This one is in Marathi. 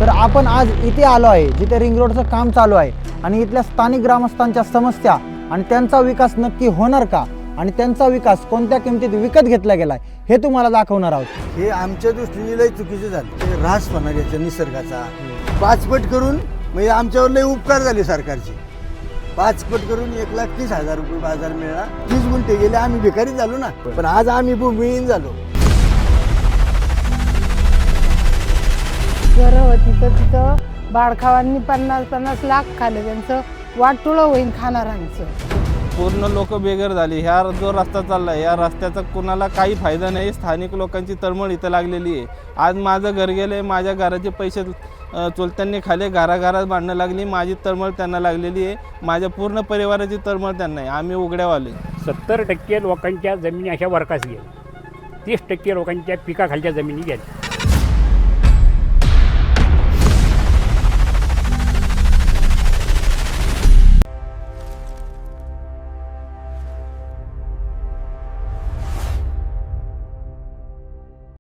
तर आपण आज इथे आलो आहे जिथे रिंग रोडचं काम चालू आहे आणि इथल्या स्थानिक ग्रामस्थांच्या समस्या आणि त्यांचा विकास नक्की होणार का आणि त्यांचा विकास कोणत्या किमतीत विकत घेतला गेलाय हे तुम्हाला दाखवणार आहोत। हे आमच्या दृष्टीने लय चुकीचं झालं, ते ऱ्हास होणार याच्या निसर्गाचा। 5 पट करून म्हणजे आमच्यावर लय उपकार झाले सरकारचे। 5 पट करून 1,30,000 रुपये बाजार मिळाला। 30 गुंठे गेले, आम्ही भिकारी झालो ना, पण आज आम्ही भूमिहीन झालो। घरं होती तर तिथं बाळखावांनी 50-50 लाख खाल्लं, त्यांचं वाटोळं होईन खाणाऱ्यांचं। पूर्ण लोक बेघर झाली। ह्या जो रस्ता चाललाय या रस्त्याचा कुणाला काही फायदा नाही। स्थानिक लोकांची तळमळ इथं लागलेली आहे। आज माझं घर गेले, माझ्या घराचे पैसे चुलत्यांनी खाले, घराघरात भांडणं लागली, माझी तळमळ त्यांना लागलेली आहे, माझ्या पूर्ण परिवाराची तळमळ त्यांना आहे। आम्ही उघड्यावाले। 70% लोकांच्या जमिनी अशा वरकास गेल्या, 30% लोकांच्या पिकाखालच्या जमिनी गेल्या।